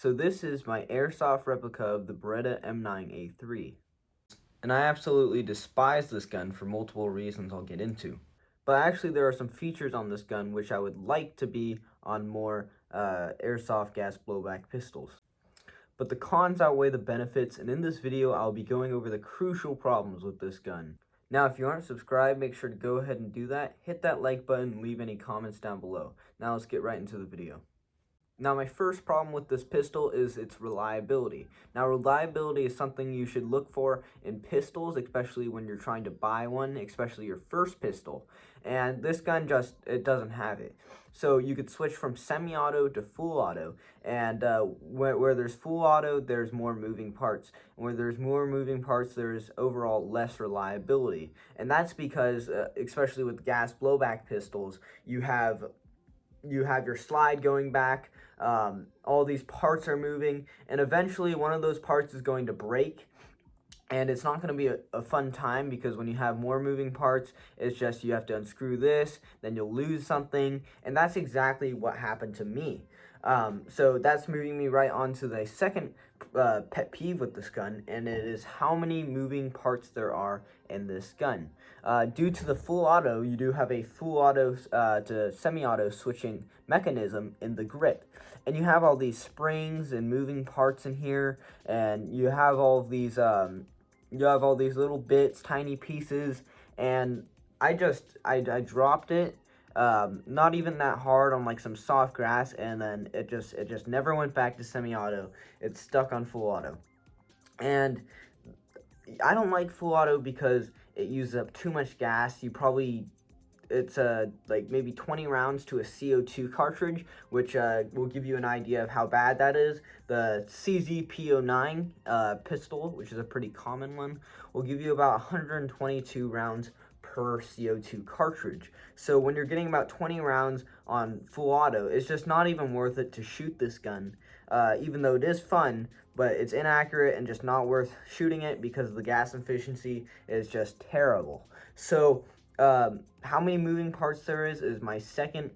So this is my airsoft replica of the Beretta M9a3. And I absolutely despise this gun for multiple reasons I'll get into. But actually there are some features on this gun which I would like to be on more airsoft gas blowback pistols. But the cons outweigh the benefits, and in this video I'll be going over the crucial problems with this gun. Now if you aren't subscribed, make sure to go ahead and do that. Hit that like button and leave any comments down below. Now let's get right into the video. Now, my first problem with this pistol is its reliability. Now, reliability is something you should look for in pistols, especially when you're trying to buy one, especially your first pistol. And this gun it doesn't have it. So you could switch from semi-auto to full auto. And where there's full auto, there's more moving parts. And where there's more moving parts, there's overall less reliability. And that's because, especially with gas blowback pistols, you have your slide going back, all these parts are moving, and eventually one of those parts is going to break, and it's not going to be a fun time, because when you have more moving parts, it's just you have to unscrew this, then you'll lose something, and that's exactly what happened to me. So that's moving me right on to the second pet peeve with this gun, and it is how many moving parts there are in this gun. Due to the full auto, you do have a full auto to semi-auto switching mechanism in the grip, and you have all these springs and moving parts in here, and you have all of these little bits, tiny pieces, and I dropped it. Not even that hard, on like some soft grass, and then it just never went back to semi-auto. It's stuck on full auto, and I don't like full auto because it uses up too much gas. It's like maybe 20 rounds to a CO2 cartridge, which will give you an idea of how bad that is. The CZP09 pistol, which is a pretty common one, will give you about 122 rounds per CO2 cartridge. So when you're getting about 20 rounds on full auto, it's just not even worth it to shoot this gun, even though it is fun, but it's inaccurate and just not worth shooting it because the gas efficiency is just terrible. So how many moving parts there is my second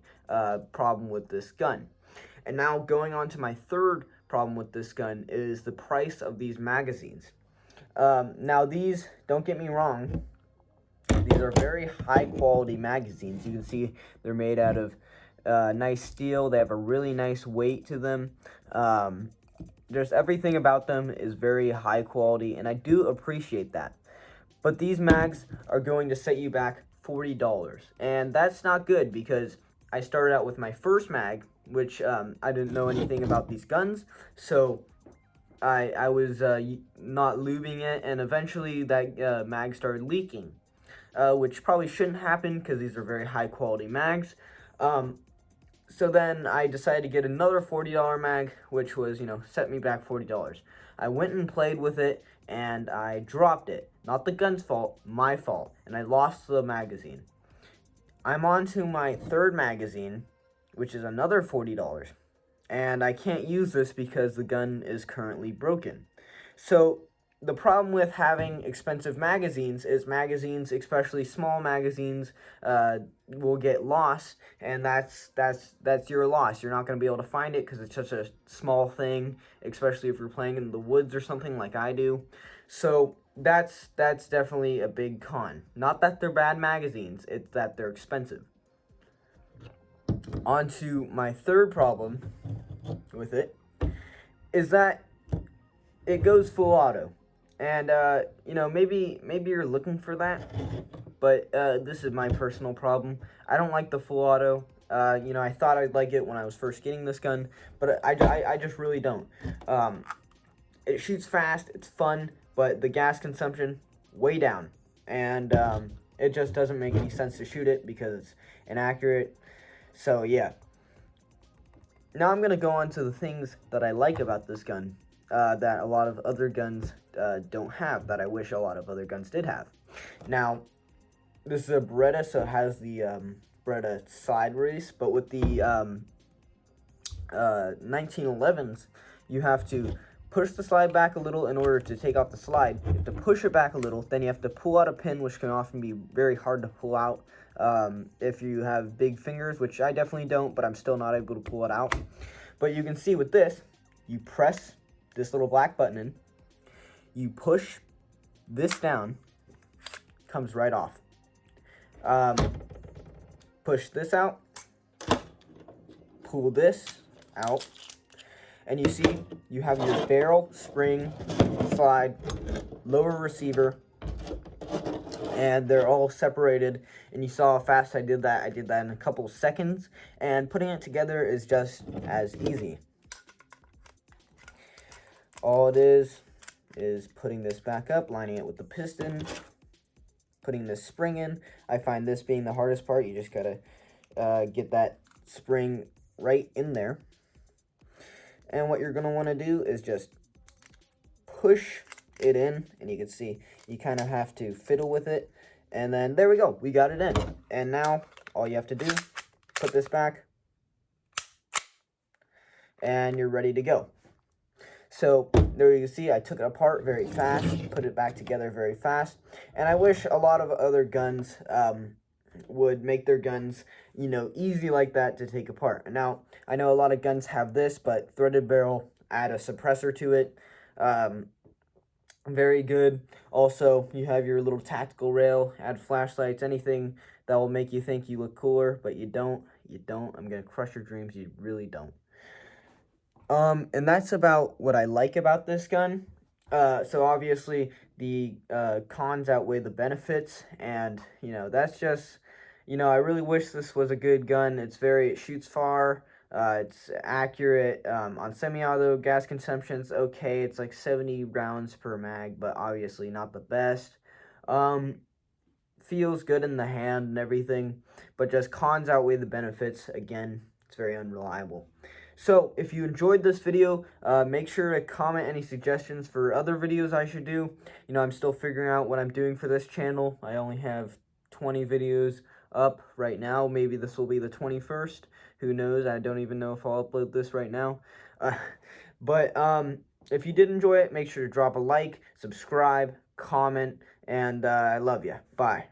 problem with this gun. And now going on to my third problem with this gun is the price of these magazines. Now these, don't get me wrong, these are very high quality magazines. You can see they're made out of nice steel. They have a really nice weight to them. Just everything about them is very high quality, and I do appreciate that. But these mags are going to set you back $40, and that's not good, because I started out with my first mag, which I didn't know anything about these guns, so I was not lubing it, and eventually that mag started leaking, which probably shouldn't happen because these are very high quality mags. So then I decided to get another $40 mag, which was, set me back $40. I went and played with it, and I dropped it. Not the gun's fault, my fault, and I lost the magazine. I'm on to my third magazine, which is another $40, and I can't use this because the gun is currently broken. So the problem with having expensive magazines is magazines, especially small magazines, will get lost, and that's your loss. You're not going to be able to find it because it's such a small thing, especially if you're playing in the woods or something like I do. So that's definitely a big con. Not that they're bad magazines, it's that they're expensive. On to my third problem with it is that it goes full auto. And, maybe you're looking for that, but this is my personal problem. I don't like the full auto. I thought I'd like it when I was first getting this gun, but I just really don't. It shoots fast, it's fun, but the gas consumption, way down. And it just doesn't make any sense to shoot it because it's inaccurate. So, yeah. Now I'm going to go on to the things that I like about this gun. That a lot of other guns don't have, that I wish a lot of other guns did have. Now, this is a Beretta, so it has the Beretta slide release, but with the 1911s, you have to push the slide back a little in order to take off the slide. You have to push it back a little, then you have to pull out a pin, which can often be very hard to pull out if you have big fingers, which I definitely don't, but I'm still not able to pull it out. But you can see with this, you press this little black button in, you push this down, comes right off. Push this out, pull this out, and you see you have your barrel, spring, slide, lower receiver, and they're all separated. And you saw how fast I did that. I did that in a couple seconds, and putting it together is just as easy. All it is putting this back up, lining it with the piston, putting this spring in. I find this being the hardest part. You just gotta get that spring right in there. And what you're gonna wanna do is just push it in, and you can see you kind of have to fiddle with it. And then there we go, we got it in. And now all you have to do, put this back, and you're ready to go. So there you can see I took it apart very fast, put it back together very fast. And I wish a lot of other guns would make their guns, you know, easy like that to take apart. Now, I know a lot of guns have this, but threaded barrel, add a suppressor to it. Very good. Also, you have your little tactical rail, add flashlights, anything that will make you think you look cooler, but you don't. I'm gonna crush your dreams. You really don't. And that's about what I like about this gun. So obviously the cons outweigh the benefits, and you know, that's just, you know, I really wish this was a good gun. It shoots far, it's accurate. On semi-auto, gas consumption's okay. It's like 70 rounds per mag, but obviously not the best. Feels good in the hand and everything, but just cons outweigh the benefits. Again, it's very unreliable. So, if you enjoyed this video, make sure to comment any suggestions for other videos I should do. You know, I'm still figuring out what I'm doing for this channel. I only have 20 videos up right now. Maybe this will be the 21st. Who knows? I don't even know if I'll upload this right now. But if you did enjoy it, make sure to drop a like, subscribe, comment, and I love you. Bye.